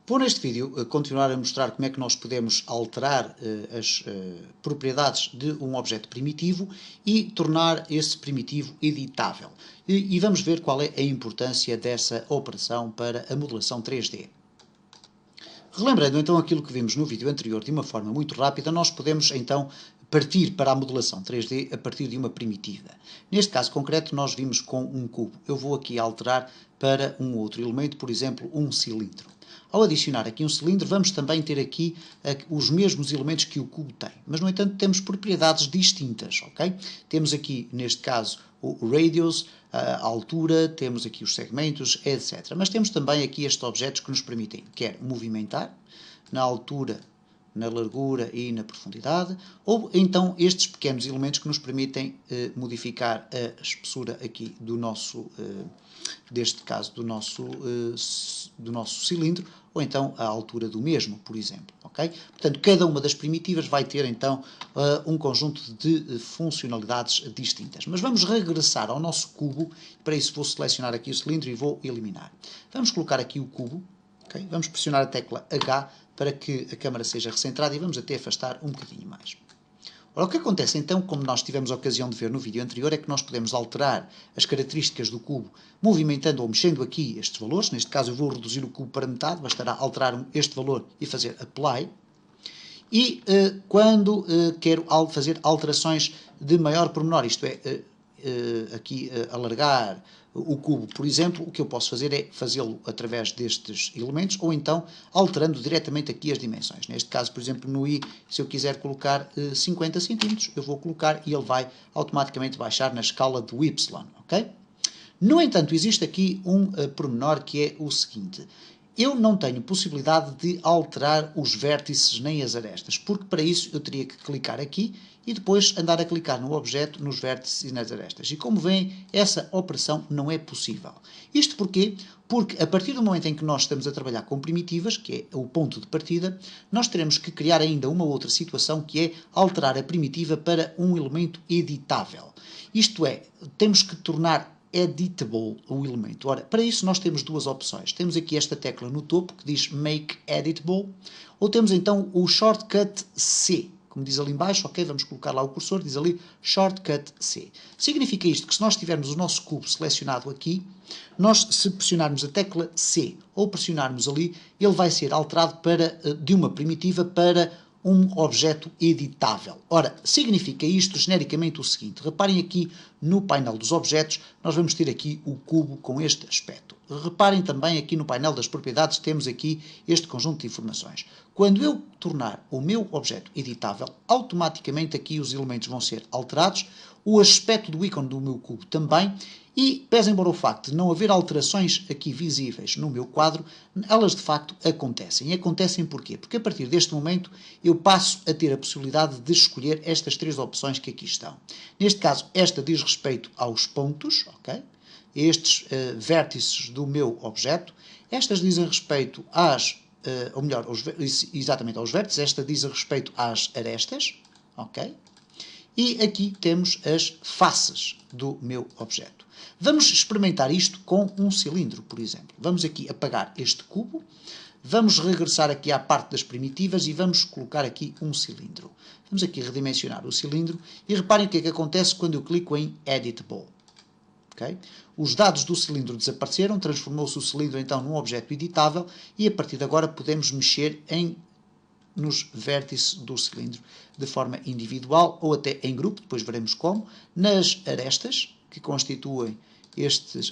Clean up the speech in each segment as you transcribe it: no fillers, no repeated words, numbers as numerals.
Vou neste vídeo continuar a mostrar como é que nós podemos alterar as propriedades de um objeto primitivo e tornar esse primitivo editável. E vamos ver qual é a importância dessa operação para a modelação 3D. Relembrando então aquilo que vimos no vídeo anterior de uma forma muito rápida, nós podemos então partir para a modelação 3D a partir de uma primitiva. Neste caso concreto nós vimos com um cubo. Eu vou aqui alterar para um outro elemento, por exemplo, um cilindro. Ao adicionar aqui um cilindro, vamos também ter aqui os mesmos elementos que o cubo tem. Mas, no entanto, temos propriedades distintas, ok? Temos aqui, neste caso, o radius, a altura, temos aqui os segmentos, etc. Mas temos também aqui estes objetos que nos permitem, quer movimentar, na altura, na largura e na profundidade, ou então estes pequenos elementos que nos permitem modificar a espessura aqui do nosso, deste caso, do nosso cilindro, ou então a altura do mesmo, por exemplo. Okay? Portanto, cada uma das primitivas vai ter então um conjunto de funcionalidades distintas. Mas vamos regressar ao nosso cubo, para isso vou selecionar aqui o cilindro e vou eliminar. Vamos colocar aqui o cubo, okay? Vamos pressionar a tecla H para que a câmara seja recentrada e vamos até afastar um bocadinho mais. Ora, o que acontece então, como nós tivemos a ocasião de ver no vídeo anterior, é que nós podemos alterar as características do cubo movimentando ou mexendo aqui estes valores. Neste caso eu vou reduzir o cubo para metade, bastará alterar este valor e fazer Apply. E quando quero fazer alterações de maior pormenor, isto é, aqui alargar o cubo, por exemplo, o que eu posso fazer é fazê-lo através destes elementos ou então alterando diretamente aqui as dimensões. Neste caso, por exemplo, no I, se eu quiser colocar 50 cm, eu vou colocar e ele vai automaticamente baixar na escala do Y, ok? No entanto, existe aqui um pormenor que é o seguinte. Eu não tenho possibilidade de alterar os vértices nem as arestas, porque para isso eu teria que clicar aqui e depois andar a clicar no objeto, nos vértices e nas arestas. E como veem, essa operação não é possível. Isto porquê? Porque a partir do momento em que nós estamos a trabalhar com primitivas, que é o ponto de partida, nós teremos que criar ainda uma outra situação que é alterar a primitiva para um elemento editável. Isto é, temos que tornar editable o elemento. Ora, para isso nós temos duas opções. Temos aqui esta tecla no topo que diz Make Editable, ou temos então o shortcut C, como diz ali em baixo, ok, vamos colocar lá o cursor, diz ali Shortcut C. Significa isto que se nós tivermos o nosso cubo selecionado aqui, nós se pressionarmos a tecla C ou pressionarmos ali, ele vai ser alterado de uma primitiva para um objeto editável. Ora, significa isto genericamente o seguinte, reparem aqui no painel dos objetos, nós vamos ter aqui o cubo com este aspecto. Reparem também aqui no painel das propriedades, temos aqui este conjunto de informações. Quando eu tornar o meu objeto editável, automaticamente aqui os elementos vão ser alterados, o aspecto do ícone do meu cubo também, e, pese embora o facto de não haver alterações aqui visíveis no meu quadro, elas de facto acontecem. E acontecem porquê? Porque a partir deste momento eu passo a ter a possibilidade de escolher estas três opções que aqui estão. Neste caso, esta diz respeito aos pontos, ok? Estes vértices do meu objeto. Estas dizem respeito ou melhor, exatamente aos vértices. Esta diz respeito às arestas, ok? E aqui temos as faces do meu objeto. Vamos experimentar isto com um cilindro, por exemplo. Vamos aqui apagar este cubo, vamos regressar aqui à parte das primitivas e vamos colocar aqui um cilindro. Vamos aqui redimensionar o cilindro e reparem o que é que acontece quando eu clico em Editable. Okay? Os dados do cilindro desapareceram, transformou-se o cilindro então num objeto editável e a partir de agora podemos mexer nos vértices do cilindro de forma individual ou até em grupo, depois veremos como, nas arestas que constituem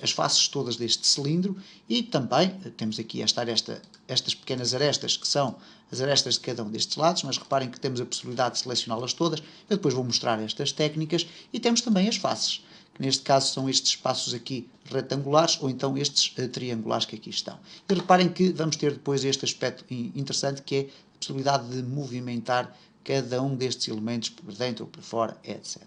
as faces todas deste cilindro e também temos aqui estas pequenas arestas que são as arestas de cada um destes lados, mas reparem que temos a possibilidade de selecioná-las todas. Eu depois vou mostrar estas técnicas e temos também as faces, que neste caso são estes espaços aqui retangulares ou então estes triangulares que aqui estão. E reparem que vamos ter depois este aspecto interessante que é a possibilidade de movimentar cada um destes elementos por dentro ou por fora, etc.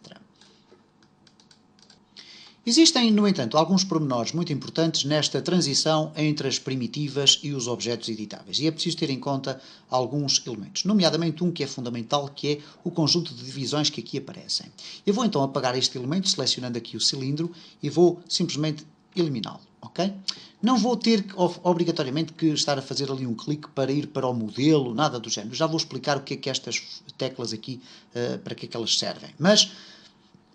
Existem, no entanto, alguns pormenores muito importantes nesta transição entre as primitivas e os objetos editáveis. E é preciso ter em conta alguns elementos, nomeadamente um que é fundamental, que é o conjunto de divisões que aqui aparecem. Eu vou então apagar este elemento, selecionando aqui o cilindro, e vou simplesmente eliminá-lo. ok? Não vou ter obrigatoriamente que estar a fazer ali um clique para ir para o modelo, nada do género. Já vou explicar o que é que estas teclas aqui, para que é que elas servem. Mas,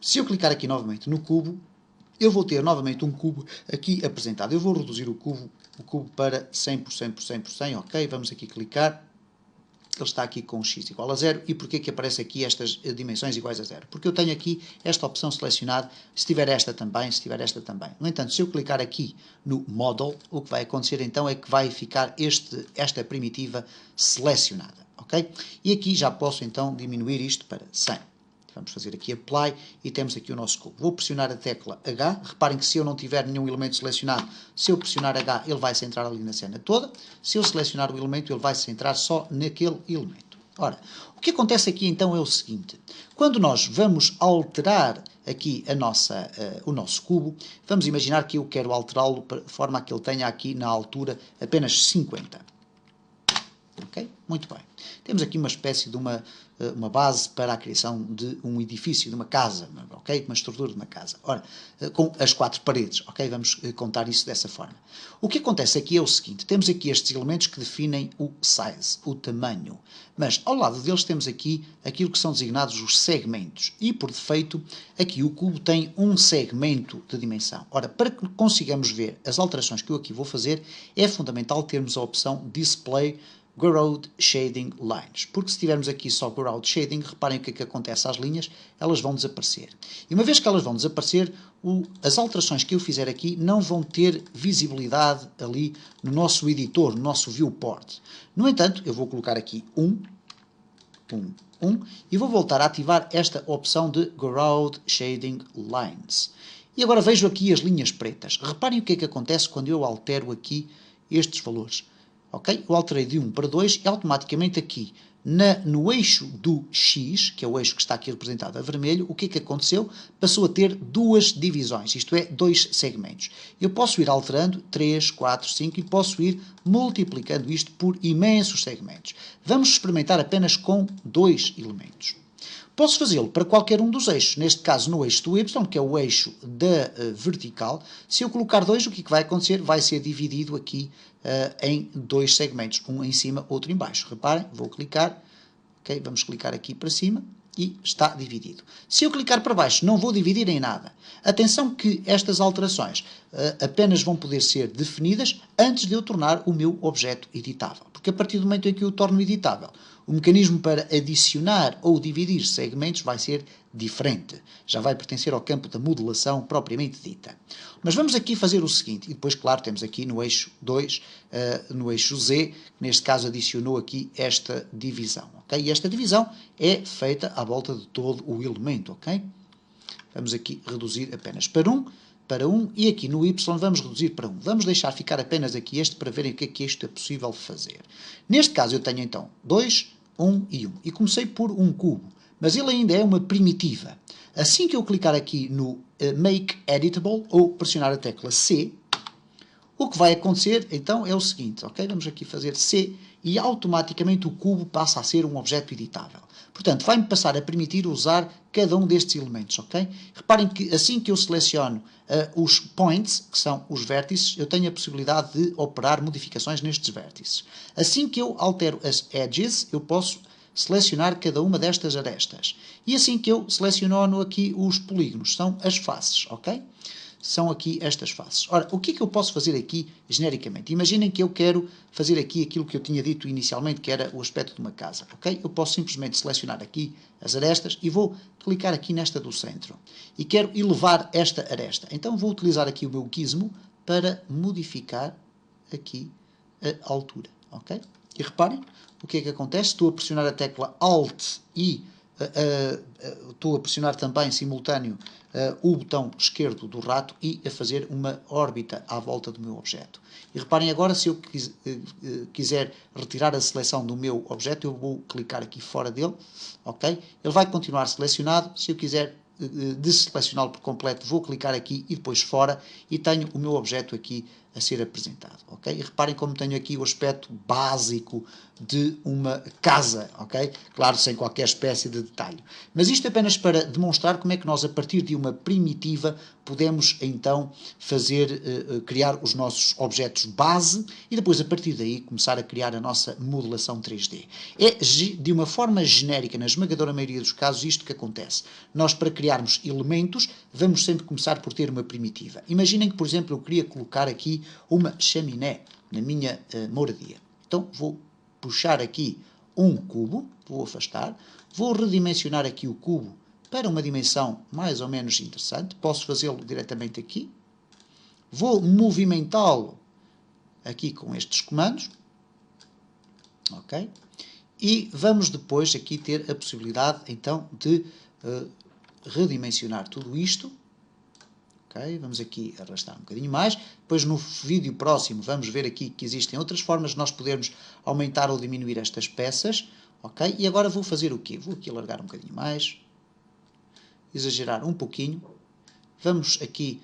se eu clicar aqui novamente no cubo, eu vou ter novamente um cubo aqui apresentado. Eu vou reduzir o cubo para 100% por 100 por 100, ok? Vamos aqui clicar. Ele está aqui com x igual a 0. E porquê que aparece aqui estas dimensões iguais a 0? Porque eu tenho aqui esta opção selecionada, se tiver esta também, se tiver esta também. No entanto, se eu clicar aqui no Model, o que vai acontecer então é que vai ficar esta primitiva selecionada, ok? E aqui já posso então diminuir isto para 100. Vamos fazer aqui Apply e temos aqui o nosso cubo. Vou pressionar a tecla H. Reparem que se eu não tiver nenhum elemento selecionado, se eu pressionar H, ele vai centrar ali na cena toda. Se eu selecionar o elemento, ele vai centrar só naquele elemento. Ora, o que acontece aqui então é o seguinte. Quando nós vamos alterar aqui o nosso cubo, vamos imaginar que eu quero alterá-lo de forma a que ele tenha aqui na altura apenas 50. Ok? Muito bem. Temos aqui uma espécie de uma base para a criação de um edifício, de uma casa, ok? Uma estrutura de uma casa. Ora, com as 4 paredes, ok? Vamos contar isso dessa forma. O que acontece aqui é o seguinte, temos aqui estes elementos que definem o size, o tamanho, mas ao lado deles temos aqui aquilo que são designados os segmentos, e por defeito aqui o cubo tem um segmento de dimensão. Ora, para que consigamos ver as alterações que eu aqui vou fazer, é fundamental termos a opção Display Ground Shading Lines, porque se tivermos aqui só Ground Shading, reparem o que é que acontece às linhas, elas vão desaparecer. E uma vez que elas vão desaparecer, as alterações que eu fizer aqui não vão ter visibilidade ali no nosso editor, no nosso viewport. No entanto, eu vou colocar aqui 1, e vou voltar a ativar esta opção de Ground Shading Lines. E agora vejo aqui as linhas pretas. Reparem o que é que acontece quando eu altero aqui estes valores. Ok? Eu alterei de 1 para 2 e automaticamente aqui no eixo do X, que é o eixo que está aqui representado a vermelho, o que é que aconteceu? Passou a ter 2 divisões, isto é, 2 segmentos. Eu posso ir alterando 3, 4, 5 e posso ir multiplicando isto por imensos segmentos. Vamos experimentar apenas com 2 elementos. Posso fazê-lo para qualquer um dos eixos, neste caso no eixo do Y, que é o eixo da vertical. Se eu colocar 2, o que vai acontecer? Vai ser dividido aqui em 2 segmentos, um em cima, outro em baixo. Reparem, vou clicar, ok? Vamos clicar aqui para cima e está dividido. Se eu clicar para baixo, não vou dividir em nada. Atenção que estas alterações apenas vão poder ser definidas antes de eu tornar o meu objeto editável. Porque a partir do momento em que eu o torno editável, o mecanismo para adicionar ou dividir segmentos vai ser diferente. Já vai pertencer ao campo da modelação propriamente dita. Mas vamos aqui fazer o seguinte, e depois, claro, temos aqui no eixo 2, no eixo Z, que neste caso adicionou aqui esta divisão. Okay? E esta divisão é feita à volta de todo o elemento. Okay? Vamos aqui reduzir apenas para 1, e aqui no Y vamos reduzir para 1. Vamos deixar ficar apenas aqui este para verem o que é isto é possível fazer. Neste caso eu tenho então 2, 1 e 1. E comecei por um cubo, mas ele ainda é uma primitiva. Assim que eu clicar aqui no Make Editable ou pressionar a tecla C, o que vai acontecer então é o seguinte, ok? Vamos aqui fazer C e automaticamente o cubo passa a ser um objeto editável. Portanto, vai-me passar a permitir usar cada um destes elementos, ok? Reparem que assim que eu seleciono os points, que são os vértices, eu tenho a possibilidade de operar modificações nestes vértices. Assim que eu altero as edges, eu posso selecionar cada uma destas arestas. E assim que eu seleciono aqui os polígonos, são as faces, ok? São aqui estas faces. Ora, o que é que eu posso fazer aqui genericamente? Imaginem que eu quero fazer aqui aquilo que eu tinha dito inicialmente, que era o aspecto de uma casa, ok? Eu posso simplesmente selecionar aqui as arestas e vou clicar aqui nesta do centro. E quero elevar esta aresta. Então vou utilizar aqui o meu gizmo para modificar aqui a altura, ok? E reparem o que é que acontece. Estou a pressionar a tecla Alt e estou a pressionar também simultâneo o botão esquerdo do rato e a fazer uma órbita à volta do meu objeto. E reparem agora, se eu quiser retirar a seleção do meu objeto, eu vou clicar aqui fora dele, ok? Ele vai continuar selecionado. Se eu quiser desselecioná-lo por completo, vou clicar aqui e depois fora, e tenho o meu objeto aqui a ser apresentado, ok? E reparem como tenho aqui o aspecto básico de uma casa, ok? Claro, sem qualquer espécie de detalhe. Mas isto apenas para demonstrar como é que nós, a partir de uma primitiva, podemos então criar os nossos objetos base e depois, a partir daí, começar a criar a nossa modelação 3D. É de uma forma genérica, na esmagadora maioria dos casos, isto que acontece. Nós, para criarmos elementos, vamos sempre começar por ter uma primitiva. Imaginem que, por exemplo, eu queria colocar aqui uma chaminé na minha moradia. Então, vou puxar aqui um cubo, vou afastar, vou redimensionar aqui o cubo para uma dimensão mais ou menos interessante. Posso fazê-lo diretamente aqui. Vou movimentá-lo aqui com estes comandos. Ok? E vamos depois aqui ter a possibilidade, então, de redimensionar tudo isto. Okay? Vamos aqui arrastar um bocadinho mais. Depois, no vídeo próximo, vamos ver aqui que existem outras formas de nós podermos aumentar ou diminuir estas peças. Okay? E agora vou fazer o quê? Vou aqui alargar um bocadinho mais. Exagerar um pouquinho. Vamos aqui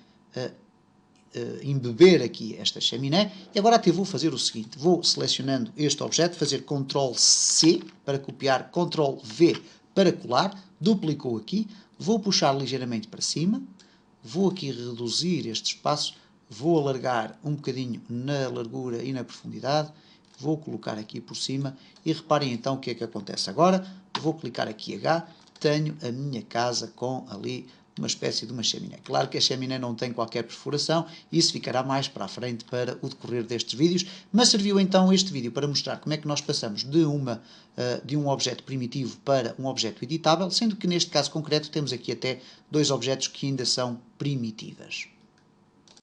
embeber aqui esta chaminé. E agora até vou fazer o seguinte. Vou selecionando este objeto, fazer Ctrl+C para copiar, Ctrl+V para colar. Duplicou aqui. Vou puxar ligeiramente para cima. Vou aqui reduzir este espaço, vou alargar um bocadinho na largura e na profundidade, vou colocar aqui por cima e reparem então o que é que acontece agora. Vou clicar aqui H, tenho a minha casa com ali uma espécie de uma chaminé. Claro que a chaminé não tem qualquer perfuração, isso ficará mais para a frente para o decorrer destes vídeos, mas serviu então este vídeo para mostrar como é que nós passamos de um objeto primitivo para um objeto editável, sendo que neste caso concreto temos aqui até dois objetos que ainda são primitivas.